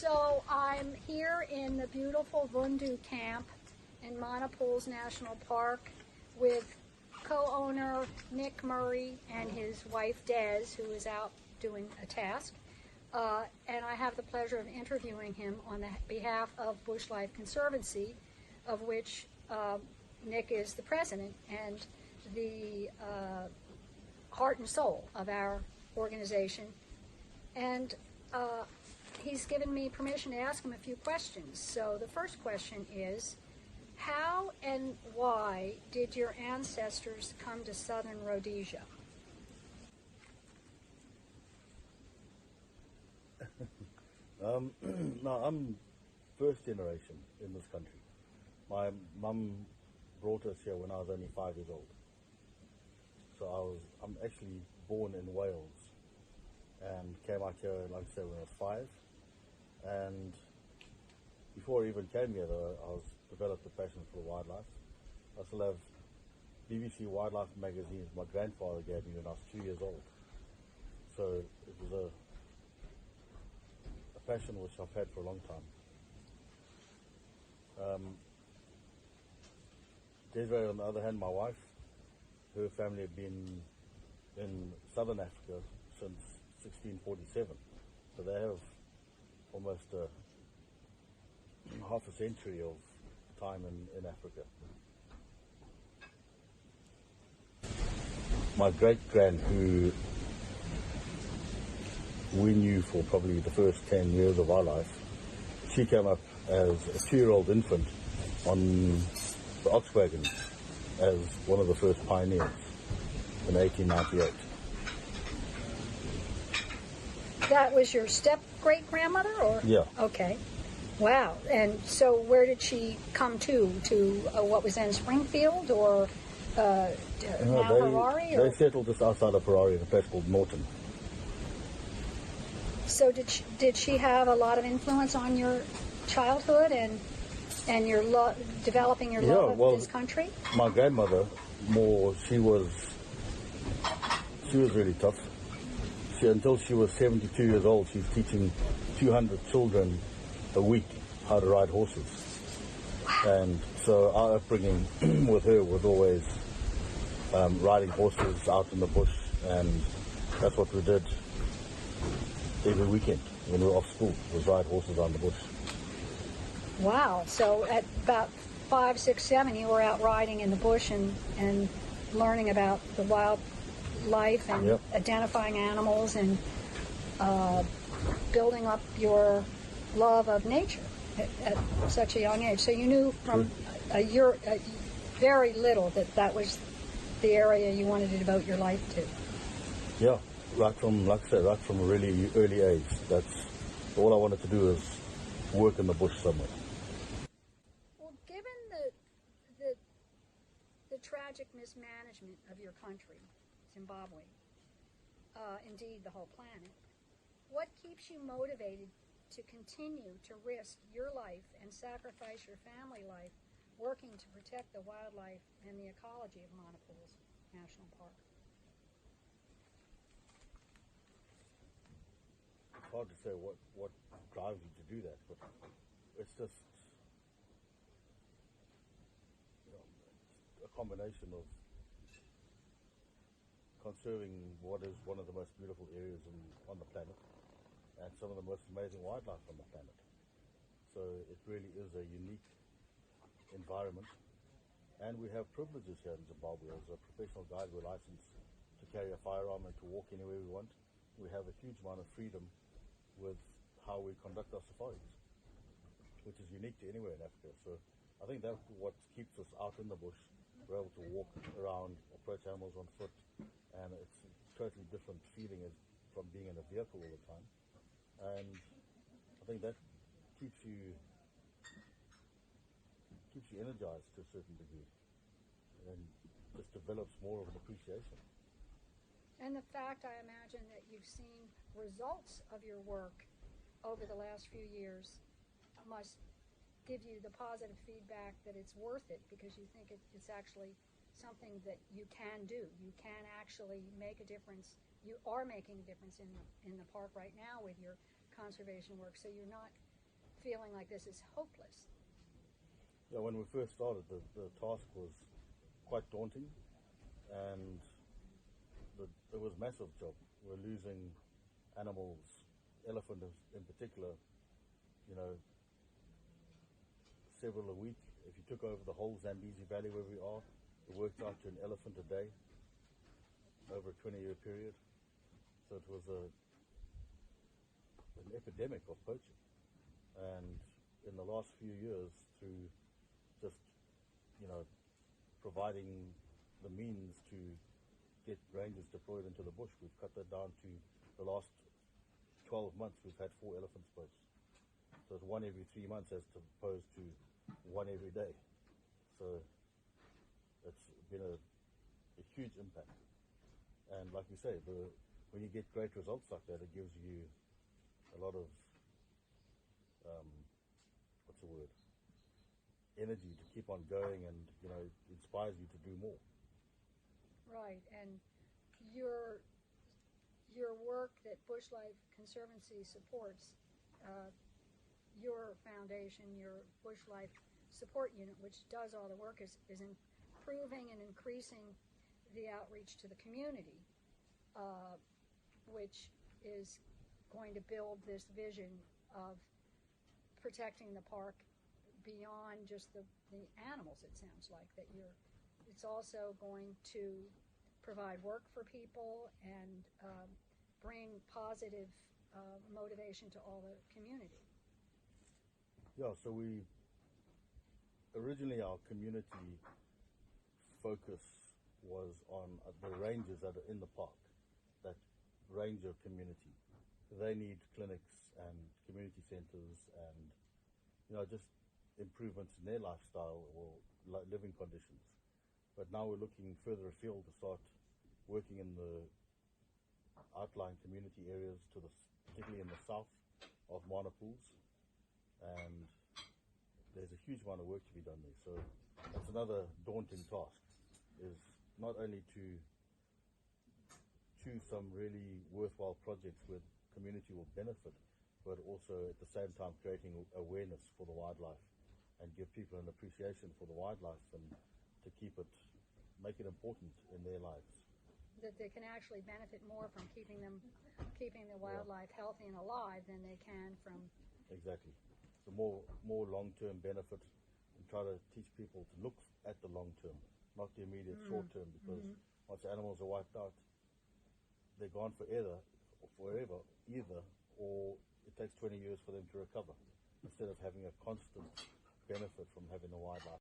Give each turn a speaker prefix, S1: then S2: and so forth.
S1: So I'm here in the beautiful Vundu camp in Monopools National Park with co-owner Nick Murray and his wife Des, who is out doing a task. And I have the pleasure of interviewing him on the behalf of Bush Life Conservancy, of which Nick is the president and the heart and soul of our organization. And he's given me permission to ask him a few questions. So the first question is, how and why did your ancestors come to southern Rhodesia?
S2: No, I'm first generation in this country. My mum brought us here when I was only 5 years old. So I'm actually born in Wales and came out here, like I said, when I was 5. And before I even came here, though, I developed a passion for wildlife. I still have BBC Wildlife magazines my grandfather gave me when I was 2 years old. So it was a passion which I've had for a long time. Desiree, on the other hand, my wife, her family had been in southern Africa since 1647. So they have almost half a century of time in Africa. My great-grand, who we knew for probably the first 10 years of our life, she came up as a 2-year-old infant on the ox wagon as one of the first pioneers in 1898.
S1: That was your step-great-grandmother, or?
S2: Yeah.
S1: Okay. Wow. And so where did she come to? What was then Springfield, or now Harare?
S2: They settled just outside of Harare in a place called Norton.
S1: So did she have a lot of influence on your childhood and your developing your love of this country?
S2: My grandmother, she was really tough. Until she was 72 years old, she was teaching 200 children a week how to ride horses. And so our upbringing with her was always riding horses out in the bush, and that's what we did every weekend when we were off school, was ride horses around the bush.
S1: Wow. So at about 5, 6, 7, you were out riding in the bush and learning about the wildlife and identifying animals and building up your love of nature at such a young age. So you knew from very little that was the area you wanted to devote your life to.
S2: Yeah, right from a really early age. That's all I wanted to do, is work in the bush somewhere.
S1: Well, given the tragic mismanagement of your country, Zimbabwe, indeed the whole planet, what keeps you motivated to continue to risk your life and sacrifice your family life working to protect the wildlife and the ecology of Monopools National Park?
S2: It's hard to say what drives you to do that, but it's just a combination of conserving what is one of the most beautiful areas on the planet and some of the most amazing wildlife on the planet. So it really is a unique environment, and we have privileges here in Zimbabwe. As a professional guide, we're licensed to carry a firearm and to walk anywhere we want. We have a huge amount of freedom with how we conduct our safaris, which is unique to anywhere in Africa. So I think that's what keeps us out in the bush. We're able to walk around, approach animals on foot, and it's a totally different feeling from being in a vehicle all the time. And I think that keeps you energized to a certain degree, and just develops more of an appreciation.
S1: And the fact, I imagine, that you've seen results of your work over the last few years must give you the positive feedback that it's worth it, because you think it's actually something that you can do. You can actually make a difference. You are making a difference in the park right now with your conservation work. So you're not feeling like this is hopeless.
S2: Yeah, when we first started, the task was quite daunting, and it was a massive job. We're losing animals, elephant in particular, you know, several a week. If you took over the whole Zambezi Valley where we are, it worked out to an elephant a day over a 20-year period. So it was an epidemic of poaching. And in the last few years, through just, you know, providing the means to get rangers deployed into the bush, we've cut that down to the last 12 months, we've had 4 elephants poached. So it's 1 every 3 months as opposed to 1 every day. So it's been a huge impact. And like we say, when you get great results like that, it gives you a lot of, what's the word, energy to keep on going, and, you know, inspires you to do more.
S1: Right, and your work that Bush Life Conservancy supports, your foundation, your Bush Life Support Unit, which does all the work, is improving and increasing the outreach to the community, which is going to build this vision of protecting the park beyond just the animals. It sounds like that it's also going to provide work for people and bring positive motivation to all the community.
S2: Yeah, so originally our community focus was on the rangers that are in the park, that ranger community. They need clinics and community centers and, you know, just improvements in their lifestyle or living conditions. But now we're looking further afield to start working in the outlying community areas, particularly in the south of Mana Pools, and there's a huge amount of work to be done there. So that's another daunting task, is not only to choose some really worthwhile projects where the community will benefit, but also at the same time creating awareness for the wildlife and give people an appreciation for the wildlife and to make it important in their lives.
S1: That they can actually benefit more from keeping the wildlife healthy and alive than they can from.
S2: Exactly. So more long-term benefit, and try to teach people to look at the long term, not the immediate short term, because once the animals are wiped out, they're gone forever, or it takes 20 years for them to recover, instead of having a constant benefit from having a wildlife.